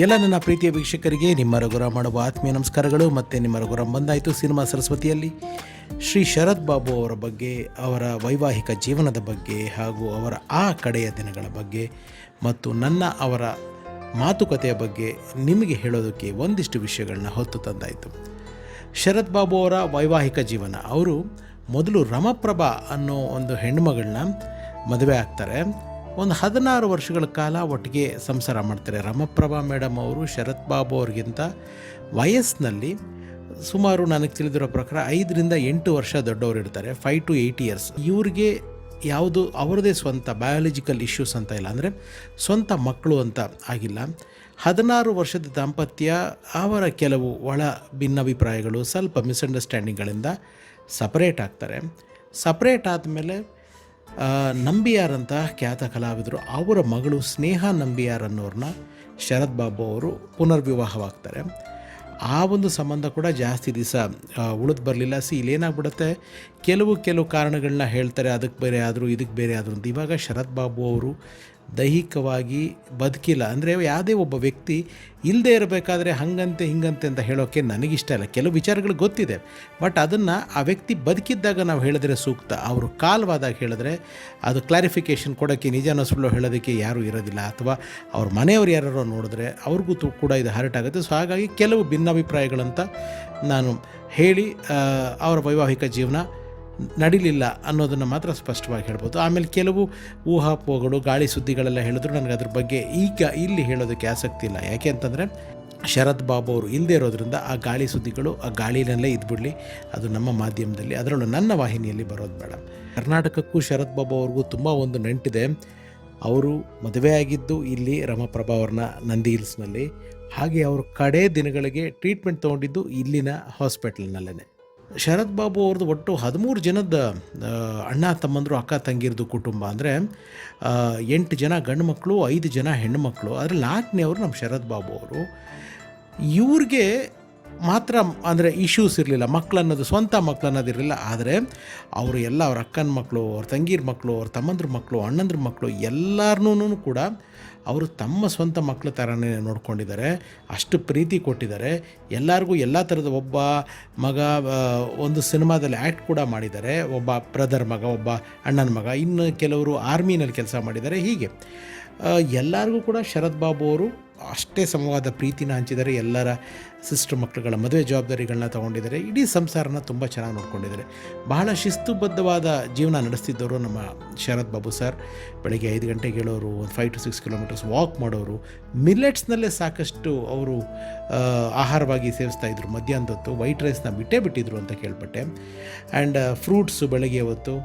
ಎಲ್ಲ ನನ್ನ ಪ್ರೀತಿಯ ವೀಕ್ಷಕರಿಗೆ ನಿಮ್ಮ ರಘುರಾಮ್ ಮಾಡುವ ಆತ್ಮೀಯ ನಮಸ್ಕಾರಗಳು. ಮತ್ತು ನಿಮ್ಮ ರಘುರಾಮ್ ಬಂದಾಯಿತು ಸಿನಿಮಾ ಸರಸ್ವತಿಯಲ್ಲಿ ಶ್ರೀ ಶರತ್ ಬಾಬು ಅವರ ಬಗ್ಗೆ, ಅವರ ವೈವಾಹಿಕ ಜೀವನದ ಬಗ್ಗೆ ಹಾಗೂ ಅವರ ಆ ಕಡೆಯ ದಿನಗಳ ಬಗ್ಗೆ ಮತ್ತು ಅವರ ಮಾತುಕತೆಯ ಬಗ್ಗೆ ನಿಮಗೆ ಹೇಳೋದಕ್ಕೆ ಒಂದಿಷ್ಟು ವಿಷಯಗಳನ್ನ ಹೊತ್ತು ತಂದಾಯಿತು. ಶರತ್ ಬಾಬು ಅವರ ವೈವಾಹಿಕ ಜೀವನ, ಅವರು ಮೊದಲು ರಮಪ್ರಭಾ ಅನ್ನೋ ಒಂದು ಹೆಣ್ಣುಮಗಳನ್ನ ಮದುವೆ ಆಗ್ತಾರೆ. ಒಂದು 16 ವರ್ಷಗಳ ಕಾಲ ಒಟ್ಟಿಗೆ ಸಂಸಾರ ಮಾಡ್ತಾರೆ. ರಮಪ್ರಭಾ ಮೇಡಮ್ ಅವರು ಶರತ್ ಬಾಬು ಅವ್ರಿಗಿಂತ ವಯಸ್ಸಿನಲ್ಲಿ ಸುಮಾರು ನನಗೆ ತಿಳಿದಿರೋ ಪ್ರಕಾರ 5-8 ವರ್ಷ ದೊಡ್ಡವರು ಇರ್ತಾರೆ. 5 to 8 years. ಇವ್ರಿಗೆ ಯಾವುದು ಅವರದೇ ಸ್ವಂತ ಬಯಾಲಜಿಕಲ್ ಇಶ್ಯೂಸ್ ಅಂತ ಇಲ್ಲ, ಅಂದರೆ ಸ್ವಂತ ಮಕ್ಕಳು ಅಂತ ಆಗಿಲ್ಲ. 16 ವರ್ಷದ ದಾಂಪತ್ಯ, ಅವರ ಕೆಲವು ಒಳ ಭಿನ್ನಾಭಿಪ್ರಾಯಗಳು, ಸ್ವಲ್ಪ ಮಿಸ್ಅಂಡರ್ಸ್ಟ್ಯಾಂಡಿಂಗ್ಗಳಿಂದ ಸಪರೇಟ್ ಆಗ್ತಾರೆ. ಸಪರೇಟ್ ಆದಮೇಲೆ ನಂಬಿಯಾರ್ ಅಂತ ಖ್ಯಾತ ಕಲಾವಿದರು, ಅವರ ಮಗಳು ಸ್ನೇಹ ನಂಬಿಯಾರ್ ಅನ್ನೋರನ್ನ ಶರತ್ ಬಾಬು ಅವರು ಪುನರ್ವಿವಾಹವಾಗ್ತಾರೆ. ಆ ಒಂದು ಸಂಬಂಧ ಕೂಡ ಜಾಸ್ತಿ ದಿವಸ ಉಳಿದು ಬರಲಿಲ್ಲ. ಇಲ್ಲೇನಾಗ್ಬಿಡುತ್ತೆ, ಕೆಲವು ಕಾರಣಗಳನ್ನ ಹೇಳ್ತಾರೆ, ಅದಕ್ಕೆ ಬೇರೆ ಆದರೂ ಇದಕ್ಕೆ ಬೇರೆ ಆದರೂ ಅಂತ. ಇವಾಗ ಶರತ್ ಬಾಬು ಅವರು ದೈಹಿಕವಾಗಿ ಬದುಕಿಲ್ಲ, ಅಂದರೆ ಯಾವುದೇ ಒಬ್ಬ ವ್ಯಕ್ತಿ ಇಲ್ಲದೆ ಇರಬೇಕಾದ್ರೆ ಹಂಗಂತೆ ಹಿಂಗಂತೆ ಅಂತ ಹೇಳೋಕ್ಕೆ ನನಗಿಷ್ಟ ಇಲ್ಲ. ಕೆಲವು ವಿಚಾರಗಳು ಗೊತ್ತಿದೆ, ಬಟ್ ಅದನ್ನು ಆ ವ್ಯಕ್ತಿ ಬದುಕಿದ್ದಾಗ ನಾವು ಹೇಳಿದ್ರೆ ಸೂಕ್ತ. ಅವರು ಕಾಲವಾದಾಗ ಹೇಳಿದ್ರೆ ಅದು ಕ್ಲಾರಿಫಿಕೇಷನ್ ಕೊಡೋಕ್ಕೆ, ನಿಜಾನ ಸುಳ್ಳು ಹೇಳೋದಕ್ಕೆ ಯಾರೂ ಇರೋದಿಲ್ಲ. ಅಥವಾ ಅವ್ರ ಮನೆಯವರು ಯಾರೋ ನೋಡಿದ್ರೆ ಅವ್ರಿಗೂ ಕೂಡ ಇದು ಹರ್ಟ್ ಆಗುತ್ತೆ. ಸೊ ಹಾಗಾಗಿ ಕೆಲವು ಭಿನ್ನಾಭಿಪ್ರಾಯಗಳಂತ ನಾನು ಹೇಳಿ ಅವರ ವೈವಾಹಿಕ ಜೀವನ ನಡೀಲಿಲ್ಲ ಅನ್ನೋದನ್ನು ಮಾತ್ರ ಸ್ಪಷ್ಟವಾಗಿ ಹೇಳ್ಬೋದು. ಆಮೇಲೆ ಕೆಲವು ಊಹಾಪೋಹಗಳು, ಗಾಳಿ ಸುದ್ದಿಗಳೆಲ್ಲ ಹೇಳಿದ್ರು. ನನಗೆ ಅದ್ರ ಬಗ್ಗೆ ಈಗ ಇಲ್ಲಿ ಹೇಳೋದಕ್ಕೆ ಆಸಕ್ತಿ ಇಲ್ಲ. ಯಾಕೆ ಅಂತಂದರೆ ಶರತ್ ಬಾಬು ಅವರು ಇಲ್ಲದೆ ಇರೋದ್ರಿಂದ ಆ ಗಾಳಿ ಸುದ್ದಿಗಳು ಆ ಗಾಳಿನಲ್ಲೇ ಇದ್ಬಿಡಲಿ, ಅದು ನಮ್ಮ ಮಾಧ್ಯಮದಲ್ಲಿ, ಅದರಲ್ಲೂ ನನ್ನ ವಾಹಿನಿಯಲ್ಲಿ ಬರೋದು ಬೇಡ. ಕರ್ನಾಟಕಕ್ಕೂ ಶರತ್ ಬಾಬು ಅವ್ರಿಗೂ ತುಂಬ ಒಂದು ನಂಟಿದೆ. ಅವರು ಮದುವೆಯಾಗಿದ್ದು ಇಲ್ಲಿ ರಮಪ್ರಭಾ ಅವ್ರನ್ನ ನಂದಿ ಹಿಲ್ಸ್ನಲ್ಲಿ, ಹಾಗೆ ಅವರು ಕಡೆ ದಿನಗಳಿಗೆ ಟ್ರೀಟ್ಮೆಂಟ್ ತೊಗೊಂಡಿದ್ದು ಇಲ್ಲಿನ ಹಾಸ್ಪಿಟಲ್ನಲ್ಲೇ. ಶರತ್ ಬಾಬು ಅವ್ರದ್ದು ಒಟ್ಟು 13 ಜನದ ಅಣ್ಣ ತಮ್ಮಂದರು, ಅಕ್ಕ ತಂಗಿರದು ಕುಟುಂಬ. ಅಂದರೆ 8 ಜನ ಗಂಡು ಮಕ್ಕಳು, 5 ಜನ ಹೆಣ್ಣುಮಕ್ಕಳು. ಅದರಲ್ಲಿ 4ನೇ ಅವರು ನಮ್ಮ ಶರತ್ ಬಾಬು ಅವರು. ಇವ್ರಿಗೆ ಮಾತ್ರ ಅಂದರೆ ಇಶ್ಯೂಸ್ ಇರಲಿಲ್ಲ, ಮಕ್ಕಳು ಅನ್ನೋದು, ಸ್ವಂತ ಮಕ್ಕಳು ಅನ್ನೋದು ಇರಲಿಲ್ಲ. ಆದರೆ ಅವರು ಎಲ್ಲ ಅವ್ರ ಅಕ್ಕನ ಮಕ್ಕಳು, ಅವ್ರ ತಂಗಿರ ಮಕ್ಕಳು, ಅವ್ರ ತಮ್ಮಂದ್ರ ಮಕ್ಕಳು, ಅಣ್ಣಂದ್ರ ಮಕ್ಕಳು ಎಲ್ಲರನ್ನೂ ಕೂಡ ಅವರು ತಮ್ಮ ಸ್ವಂತ ಮಕ್ಕಳ ಥರನೇ ನೋಡ್ಕೊಂಡಿದ್ದಾರೆ. ಅಷ್ಟು ಪ್ರೀತಿ ಕೊಟ್ಟಿದ್ದಾರೆ ಎಲ್ಲರಿಗೂ. ಎಲ್ಲ ಥರದ ಒಬ್ಬ ಮಗ ಒಂದು ಸಿನಿಮಾದಲ್ಲಿ ಆ್ಯಕ್ಟ್ ಕೂಡ ಮಾಡಿದ್ದಾರೆ, ಒಬ್ಬ ಬ್ರದರ್ ಮಗ, ಒಬ್ಬ ಅಣ್ಣನ ಮಗ, ಇನ್ನು ಕೆಲವರು ಆರ್ಮಿನಲ್ಲಿ ಕೆಲಸ ಮಾಡಿದ್ದಾರೆ. ಹೀಗೆ ಎಲ್ಲರಿಗೂ ಕೂಡ ಶರತ್ ಬಾಬು ಅವರು ಅಷ್ಟೇ ಸಮವಾದ ಪ್ರೀತಿನ ಹಂಚಿದ್ದಾರೆ. ಎಲ್ಲರ ಸಿಸ್ಟರ್ ಮಕ್ಕಳುಗಳ ಮದುವೆ ಜವಾಬ್ದಾರಿಗಳನ್ನ ತೊಗೊಂಡಿದ್ದಾರೆ. ಇಡೀ ಸಂಸಾರನ ತುಂಬ ಚೆನ್ನಾಗಿ ನೋಡ್ಕೊಂಡಿದ್ದಾರೆ. ಬಹಳ ಶಿಸ್ತುಬದ್ಧವಾದ ಜೀವನ ನಡೆಸ್ತಿದ್ದವರು ನಮ್ಮ ಶರತ್ ಬಾಬು ಸರ್. ಬೆಳಗ್ಗೆ 5 ಗಂಟೆಗೆ ಹೇಳೋರು, ಒಂದು 5 to 6 kilometers ವಾಕ್ ಮಾಡೋರು. ಮಿಲ್ಲೆಟ್ಸ್ನಲ್ಲೇ ಸಾಕಷ್ಟು ಅವರು ಆಹಾರವಾಗಿ ಸೇವಿಸ್ತಾಯಿದ್ರು. ಮಧ್ಯಾಹ್ನದ ಹೊತ್ತು ವೈಟ್ ರೈಸ್ನ ಬಿಟ್ಟಿದ್ರು ಅಂತ ಕೇಳ್ಪಟ್ಟೆ. ಆ್ಯಂಡ್ ಫ್ರೂಟ್ಸು ಬೆಳಗ್ಗೆ ಹೊತ್ತು,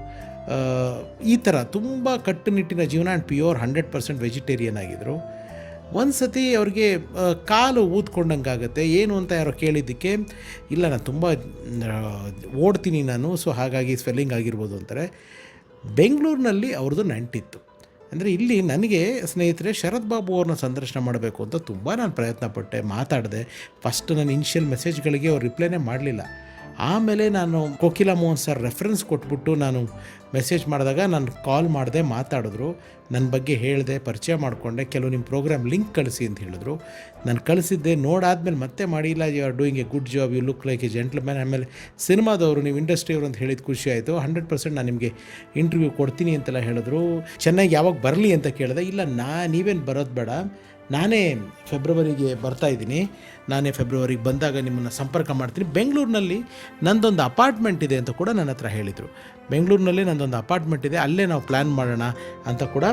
ಈ ಥರ ತುಂಬ ಕಟ್ಟುನಿಟ್ಟಿನ ಜೀವನ. ಆ್ಯಂಡ್ ಪ್ಯೂರ್ 100% ವೆಜಿಟೇರಿಯನ್ ಆಗಿದ್ದರು. ಒಂದು ಸತಿ ಅವ್ರಿಗೆ ಕಾಲು ಊದ್ಕೊಂಡಂಗಾಗತ್ತೆ. ಏನು ಅಂತ ಯಾರೋ ಕೇಳಿದ್ದಕ್ಕೆ, ಇಲ್ಲ ನಾನು ತುಂಬ ಓಡ್ತೀನಿ ನಾನು, ಸೊ ಹಾಗಾಗಿ ಸ್ವೆಲ್ಲಿಂಗ್ ಆಗಿರ್ಬೋದು ಅಂತಾರೆ. ಬೆಂಗಳೂರಿನಲ್ಲಿ ಅವ್ರದ್ದು ನಂಟಿತ್ತು. ಅಂದರೆ ಇಲ್ಲಿ ನನಗೆ ಸ್ನೇಹಿತರೆ ಶರತ್ ಬಾಬು ಅವ್ರನ್ನ ಸಂದರ್ಶನ ಮಾಡಬೇಕು ಅಂತ ತುಂಬ ನಾನು ಪ್ರಯತ್ನ ಪಟ್ಟೆ, ಮಾತಾಡಿದೆ. ಫಸ್ಟ್ ನನ್ನ ಇನಿಷಿಯಲ್ ಮೆಸೇಜ್ಗಳಿಗೆ ಅವ್ರು ರಿಪ್ಲೈನೇ ಮಾಡಲಿಲ್ಲ. ಆಮೇಲೆ ನಾನು ಕೋಕಿಲಾ ಮೋಹನ್ ಸರ್ ರೆಫರೆನ್ಸ್ ಕೊಟ್ಬಿಟ್ಟು ನಾನು ಮೆಸೇಜ್ ಮಾಡಿದಾಗ ನಾನು ಕಾಲ್ ಮಾಡಿದೆ, ಮಾತಾಡಿದ್ರು. ನನ್ನ ಬಗ್ಗೆ ಹೇಳಿದೆ, ಪರಿಚಯ ಮಾಡಿಕೊಂಡೆ. ಕೆಲವು ನಿಮ್ಮ ಪ್ರೋಗ್ರಾಮ್ ಲಿಂಕ್ ಕಳಿಸಿ ಅಂತ ಹೇಳಿದ್ರು. ನಾನು ಕಳಿಸಿದ್ದೆ. ನೋಡಾದ್ಮೇಲೆ ಮತ್ತೆ ಮಾಡಿಲ್ಲ, you are doing a good job, you look like a gentleman. ಆಮೇಲೆ ಸಿನಿಮಾದವರು, ನೀವು ಇಂಡಸ್ಟ್ರಿಯವರು ಅಂತ ಹೇಳಿದ ಖುಷಿ ಆಯಿತು. 100% ನಾನು ನಿಮಗೆ ಇಂಟರ್ವ್ಯೂ ಕೊಡ್ತೀನಿ ಅಂತೆಲ್ಲ ಹೇಳಿದ್ರು. ಚೆನ್ನಾಗಿ ಯಾವಾಗ ಬರಲಿ ಅಂತ ಕೇಳಿದೆ. ಇಲ್ಲ ನೀವೇನು ಬರೋದು ಬೇಡ, ನಾನೇ ಫೆಬ್ರವರಿಗೆ ಬರ್ತಾಯಿದ್ದೀನಿ, ನಾನೇ ಫೆಬ್ರವರಿಗೆ ಬಂದಾಗ ನಿಮ್ಮನ್ನು ಸಂಪರ್ಕ ಮಾಡ್ತೀನಿ. ಬೆಂಗಳೂರಿನಲ್ಲಿ ನಂದೊಂದು ಅಪಾರ್ಟ್ಮೆಂಟ್ ಇದೆ ಅಂತ ಕೂಡ ನನ್ನ ಹತ್ರ ಹೇಳಿದರು. ಬೆಂಗಳೂರಿನಲ್ಲಿ ನಂದೊಂದು ಅಪಾರ್ಟ್ಮೆಂಟ್ ಇದೆ, ಅಲ್ಲೇ ನಾವು ಪ್ಲ್ಯಾನ್ ಮಾಡೋಣ ಅಂತ ಕೂಡ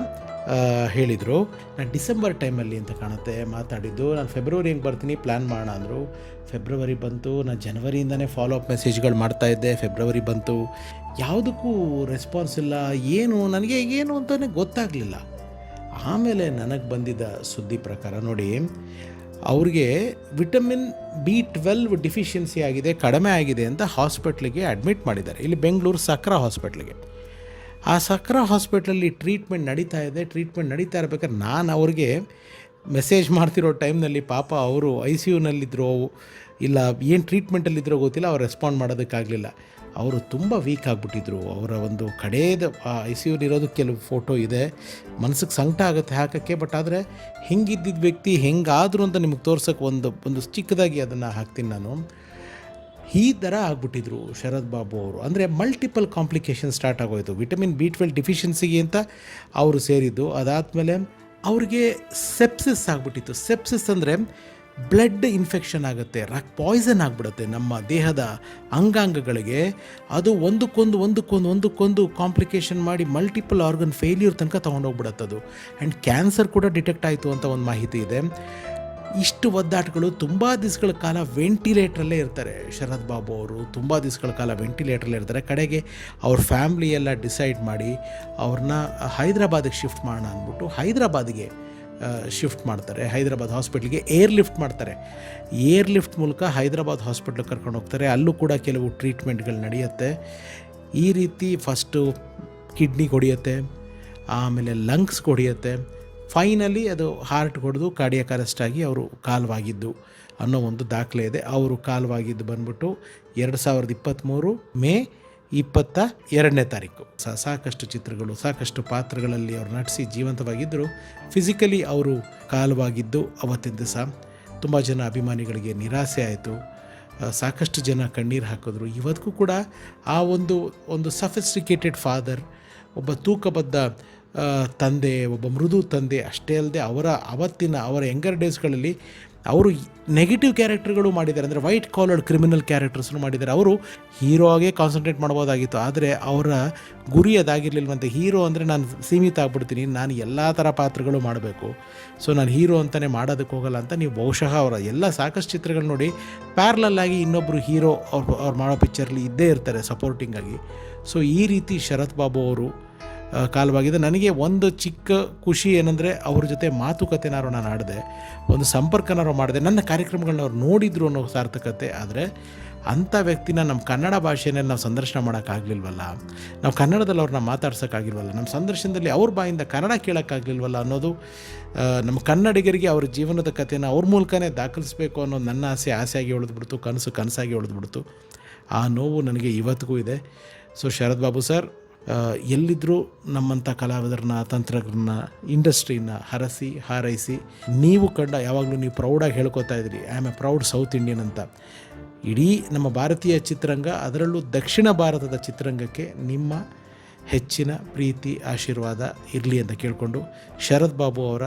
ಹೇಳಿದರು. ನಾನು ಡಿಸೆಂಬರ್ ಟೈಮಲ್ಲಿ ಅಂತ ಕಾಣುತ್ತೆ ಮಾತಾಡಿದ್ದು. ನಾನು ಫೆಬ್ರವರಿ ಹೆಂಗೆ ಬರ್ತೀನಿ, ಪ್ಲ್ಯಾನ್ ಮಾಡೋಣ ಅಂದರು. ಫೆಬ್ರವರಿ ಬಂತು. ನಾನು ಜನವರಿಯಿಂದನೇ ಫಾಲೋ ಅಪ್ ಮೆಸೇಜ್ಗಳು ಮಾಡ್ತಾಯಿದ್ದೆ. ಫೆಬ್ರವರಿ ಬಂತು, ಯಾವುದಕ್ಕೂ ರೆಸ್ಪಾನ್ಸ್ ಇಲ್ಲ. ನನಗೆ ಏನು ಅಂತಲೇ ಗೊತ್ತಾಗಲಿಲ್ಲ. ಆಮೇಲೆ ನನಗೆ ಬಂದಿದ್ದ ಸುದ್ದಿ ಪ್ರಕಾರ ನೋಡಿ, ಅವ್ರಿಗೆ ವಿಟಮಿನ್ B12 ಡಿಫಿಷಿಯನ್ಸಿ ಆಗಿದೆ, ಕಡಿಮೆ ಆಗಿದೆ ಅಂತ ಹಾಸ್ಪಿಟ್ಲಿಗೆ ಅಡ್ಮಿಟ್ ಮಾಡಿದ್ದಾರೆ. ಇಲ್ಲಿ ಬೆಂಗಳೂರು ಸಕ್ರಾ ಹಾಸ್ಪಿಟ್ಲಿಗೆ. ಆ ಸಕ್ರಾ ಹಾಸ್ಪಿಟ್ಲಲ್ಲಿ ಟ್ರೀಟ್ಮೆಂಟ್ ನಡೀತಾ ಇದೆ. ಟ್ರೀಟ್ಮೆಂಟ್ ನಡೀತಾ ಇರಬೇಕಾದ್ರೆ ನಾನು ಅವ್ರಿಗೆ ಮೆಸೇಜ್ ಮಾಡ್ತಿರೋ ಟೈಮ್ನಲ್ಲಿ ಪಾಪ ಅವರು ICUನಲ್ಲಿದ್ದರು, ಇಲ್ಲ ಏನು ಟ್ರೀಟ್ಮೆಂಟಲ್ಲಿದ್ದರೋ ಗೊತ್ತಿಲ್ಲ, ಅವ್ರು ರೆಸ್ಪಾಂಡ್ ಮಾಡೋದಕ್ಕಾಗಲಿಲ್ಲ. ಅವರು ತುಂಬ ವೀಕ್ ಆಗಿಬಿಟ್ಟಿದ್ರು. ಅವರ ಒಂದು ಕಡೆಯದ ಐ ಸಿ ಯುಲಿರೋದು ಕೆಲವು ಫೋಟೋ ಇದೆ, ಮನಸ್ಸಿಗೆ ಸಂಕಟ ಆಗುತ್ತೆ ಹಾಕೋಕ್ಕೆ. ಬಟ್ ಆದರೆ ಹಿಂಗಿದ್ದಿದ್ದ ವ್ಯಕ್ತಿ ಹೆಂಗಾದರು ಅಂತ ನಿಮಗೆ ತೋರ್ಸೋಕ್ಕೆ ಒಂದು ಚಿಕ್ಕದಾಗಿ ಅದನ್ನು ಹಾಕ್ತೀನಿ ನಾನು. ಈ ಥರ ಆಗ್ಬಿಟ್ಟಿದ್ರು ಶರತ್ ಬಾಬು ಅವರು. ಅಂದರೆ ಮಲ್ಟಿಪಲ್ ಕಾಂಪ್ಲಿಕೇಶನ್ ಸ್ಟಾರ್ಟ್ ಆಗೋಯಿತು. ವಿಟಮಿನ್ B12 ಡಿಫಿಷಿಯನ್ಸಿಗೆ ಅಂತ ಅವರು ಸೇರಿದ್ದು. ಅದಾದಮೇಲೆ ಅವ್ರಿಗೆ ಸೆಪ್ಸಿಸ್ ಆಗಿಬಿಟ್ಟಿತ್ತು. ಸೆಪ್ಸಿಸ್ ಅಂದರೆ ಬ್ಲಡ್ ಇನ್ಫೆಕ್ಷನ್ ಆಗುತ್ತೆ, ಪಾಯ್ಸನ್ ಆಗಿಬಿಡುತ್ತೆ ನಮ್ಮ ದೇಹದ ಅಂಗಾಂಗಗಳಿಗೆ. ಅದು ಒಂದಕ್ಕೊಂದು ಕಾಂಪ್ಲಿಕೇಶನ್ ಮಾಡಿ ಮಲ್ಟಿಪಲ್ ಆರ್ಗನ್ ಫೇಲ್ಯೂರ್ ತನಕ ತೊಗೊಂಡೋಗ್ಬಿಡುತ್ತೆ ಅದು. ಆ್ಯಂಡ್ ಕ್ಯಾನ್ಸರ್ ಕೂಡ ಡಿಟೆಕ್ಟ್ ಆಯಿತು ಅಂತ ಒಂದು ಮಾಹಿತಿ ಇದೆ. ಇಷ್ಟು ಒದ್ದಾಟಗಳು. ತುಂಬ ದಿವಸಗಳ ಕಾಲ ವೆಂಟಿಲೇಟ್ರಲ್ಲೇ ಇರ್ತಾರೆ ಶರತ್ ಬಾಬು ಅವರು. ತುಂಬ ದಿವಸಗಳ ಕಾಲ ವೆಂಟಿಲೇಟ್ರಲ್ಲೇ ಇರ್ತಾರೆ. ಕಡೆಗೆ ಅವ್ರ ಫ್ಯಾಮ್ಲಿ ಎಲ್ಲ ಡಿಸೈಡ್ ಮಾಡಿ ಅವ್ರನ್ನ ಹೈದ್ರಾಬಾದಿಗೆ ಶಿಫ್ಟ್ ಮಾಡೋಣ ಅಂದ್ಬಿಟ್ಟು ಹೈದ್ರಾಬಾದಿಗೆ ಶಿಫ್ಟ್ ಮಾಡ್ತಾರೆ. ಹೈದ್ರಾಬಾದ್ ಹಾಸ್ಪಿಟ್ಲಿಗೆ ಏರ್ ಲಿಫ್ಟ್ ಮೂಲಕ ಹೈದ್ರಾಬಾದ್ ಹಾಸ್ಪಿಟ್ಲಿಗೆ ಕರ್ಕೊಂಡು ಹೋಗ್ತಾರೆ. ಅಲ್ಲೂ ಕೂಡ ಕೆಲವು ಟ್ರೀಟ್ಮೆಂಟ್ಗಳು ನಡೆಯುತ್ತೆ. ಈ ರೀತಿ ಫಸ್ಟು ಕಿಡ್ನಿಗೆ ಹೊಡೆಯುತ್ತೆ, ಆಮೇಲೆ ಲಂಗ್ಸ್ಗೆ ಹೊಡೆಯುತ್ತೆ, ಫೈನಲಿ ಅದು ಹಾರ್ಟ್ ಹೊಡೆದು ಕಾರ್ಡಿಯಾಕ್ ಅರೆಸ್ಟ್ ಆಗಿ ಅವರು ಕಾಲವಾಗಿದ್ದು ಅನ್ನೋ ಒಂದು ದಾಖಲೆ ಇದೆ. ಅವರು ಕಾಲವಾಗಿದ್ದು ಬಂದ್ಬಿಟ್ಟು 2023 ಮೇ 22ನೇ ತಾರೀಕು. ಸಾಕಷ್ಟು ಚಿತ್ರಗಳು, ಸಾಕಷ್ಟು ಪಾತ್ರಗಳಲ್ಲಿ ಅವರು ನಟಿಸಿ ಜೀವಂತವಾಗಿದ್ದರು. ಫಿಸಿಕಲಿ ಅವರು ಕಾಲವಾಗಿದ್ದು ಅವತ್ತಿನ ದಿವಸ ತುಂಬ ಜನ ಅಭಿಮಾನಿಗಳಿಗೆ ನಿರಾಸೆ ಆಯಿತು. ಸಾಕಷ್ಟು ಜನ ಕಣ್ಣೀರು ಹಾಕಿದ್ರು. ಇವತ್ತಿಗೂ ಕೂಡ ಆ ಒಂದು ಸಫಿಸ್ಟಿಕೇಟೆಡ್ ಫಾದರ್, ಒಬ್ಬ ತೂಕಬದ್ಧ ತಂದೆ, ಒಬ್ಬ ಮೃದು ತಂದೆ ಅಷ್ಟೇ ಅಲ್ಲದೆ ಅವರ ಯಂಗರ್ ಡೇಸ್ಗಳಲ್ಲಿ ಅವರು ನೆಗೆಟಿವ್ ಕ್ಯಾರೆಕ್ಟರ್ಗಳು ಮಾಡಿದ್ದಾರೆ. ಅಂದರೆ ವೈಟ್ ಕಾಲರ್ಡ್ ಕ್ರಿಮಿನಲ್ ಕ್ಯಾರೆಕ್ಟರ್ಸ್ನು ಮಾಡಿದ್ದಾರೆ. ಅವರು ಹೀರೋ ಆಗೇ ಕಾನ್ಸಂಟ್ರೇಟ್ ಮಾಡ್ಬೋದಾಗಿತ್ತು, ಆದರೆ ಅವರ ಗುರಿ ಅದಾಗಿರಲಿಲ್ವಂತೆ. ಹೀರೋ ಅಂದರೆ ನಾನು ಸೀಮಿತ ಆಗ್ಬಿಡ್ತೀನಿ, ನಾನು ಎಲ್ಲ ಥರ ಪಾತ್ರಗಳು ಮಾಡಬೇಕು, ಸೊ ನಾನು ಹೀರೋ ಅಂತಲೇ ಮಾಡೋದಕ್ಕೆ ಹೋಗಲ್ಲ ಅಂತ. ನೀವು ಬಹುಶಃ ಅವರ ಎಲ್ಲ ಸಾಕಷ್ಟು ಚಿತ್ರಗಳು ನೋಡಿ, ಪ್ಯಾರಲಲ್ಲಾಗಿ ಇನ್ನೊಬ್ಬರು ಹೀರೋ ಅವ್ರು ಮಾಡೋ ಪಿಕ್ಚರ್ಲಿ ಇದ್ದೇ ಇರ್ತಾರೆ ಸಪೋರ್ಟಿಂಗಾಗಿ. ಸೊ ಈ ರೀತಿ ಶರತ್ ಬಾಬು ಅವರು ಕಾಲವಾಗಿದೆ. ನನಗೆ ಒಂದು ಚಿಕ್ಕ ಖುಷಿ ಏನಂದರೆ ಅವ್ರ ಜೊತೆ ಮಾತುಕತೆನಾರು ನಾನು ಆಡಿದೆ, ಒಂದು ಸಂಪರ್ಕನಾರು ಮಾಡಿದೆ, ನನ್ನ ಕಾರ್ಯಕ್ರಮಗಳನ್ನ ಅವ್ರು ನೋಡಿದ್ರು ಅನ್ನೋ ಸಾರ್ಥಕತೆ. ಆದರೆ ಅಂಥ ವ್ಯಕ್ತಿನ ನಮ್ಮ ಕನ್ನಡ ಭಾಷೆಯಲ್ಲಿ ನಾವು ಸಂದರ್ಶನ ಮಾಡೋಕ್ಕಾಗಲಿಲ್ವಲ್ಲ, ನಾವು ಕನ್ನಡದಲ್ಲಿ ಅವ್ರನ್ನ ಮಾತಾಡ್ಸೋಕ್ಕಾಗಿಲ್ವಲ್ಲ, ನಮ್ಮ ಸಂದರ್ಶನದಲ್ಲಿ ಅವ್ರ ಬಾಯಿಂದ ಕನ್ನಡ ಕೇಳೋಕ್ಕಾಗಲಿಲ್ವಲ್ಲ ಅನ್ನೋದು ನಮ್ಮ ಕನ್ನಡಿಗರಿಗೆ ಅವ್ರ ಜೀವನದ ಕಥೆನ ಅವ್ರ ಮೂಲಕನೇ ದಾಖಲಿಸಬೇಕು ಅನ್ನೋದು ನನ್ನ ಆಸೆಯಾಗಿ ಉಳಿದ್ಬಿಡ್ತು, ಕನಸಾಗಿ ಉಳಿದ್ಬಿಡ್ತು. ಆ ನೋವು ನನಗೆ ಇವತ್ತಿಗೂ ಇದೆ. ಸೊ ಶರತ್ ಬಾಬು ಸರ್ ಎಲ್ಲಿದ್ದರೂ ನಮ್ಮಂಥ ಕಲಾವಿದರನ್ನ, ತಂತ್ರಜ್ಞರನ್ನ, ಇಂಡಸ್ಟ್ರಿನ ಹರಸಿ ಹಾರೈಸಿ, ನೀವು ಕಂಡ ಯಾವಾಗಲೂ ನೀವು ಪ್ರೌಡಾಗಿ ಹೇಳ್ಕೊತಾ ಇದ್ರಿ, I am A proud south Indian ಅಂತ. ಇಡೀ ನಮ್ಮ ಭಾರತೀಯ ಚಿತ್ರರಂಗ, ಅದರಲ್ಲೂ ದಕ್ಷಿಣ ಭಾರತದ ಚಿತ್ರರಂಗಕ್ಕೆ ನಿಮ್ಮ ಹೆಚ್ಚಿನ ಪ್ರೀತಿ ಆಶೀರ್ವಾದ ಇರಲಿ ಅಂತ ಕೇಳಿಕೊಂಡು, ಶರತ್ ಬಾಬು ಅವರ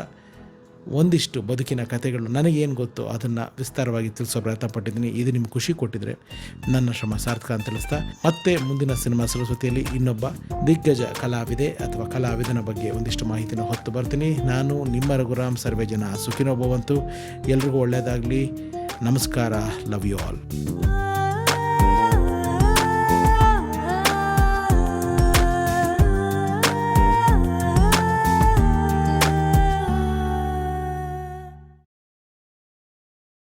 ಒಂದಿಷ್ಟು ಬದುಕಿನ ಕಥೆಗಳು ನನಗೇನು ಗೊತ್ತೋ ಅದನ್ನು ವಿಸ್ತಾರವಾಗಿ ತಿಳಿಸೋ ಪ್ರಯತ್ನ ಪಟ್ಟಿದ್ದೀನಿ. ಇದು ನಿಮ್ಗೆ ಖುಷಿ ಕೊಟ್ಟಿದ್ರೆ ನನ್ನ ಶ್ರಮ ಸಾರ್ಥಕ ಅಂತ ತಿಳಿಸ್ತಾ, ಮತ್ತೆ ಮುಂದಿನ ಸಿನಿಮಾ ಸರಸ್ವತಿಯಲ್ಲಿ ಇನ್ನೊಬ್ಬ ದಿಗ್ಗಜ ಕಲಾವಿದೆ ಅಥವಾ ಕಲಾವಿದನ ಬಗ್ಗೆ ಒಂದಿಷ್ಟು ಮಾಹಿತಿನ ಹೊತ್ತು ಬರ್ತೀನಿ. ನಾನು ನಿಮ್ಮ ರಘುರಾಮ್. ಸರ್ವೇ ಜನ ಸುಖಿನೋ ಭವಂತು. ಎಲ್ರಿಗೂ ಒಳ್ಳೆಯದಾಗಲಿ. ನಮಸ್ಕಾರ. Love you all.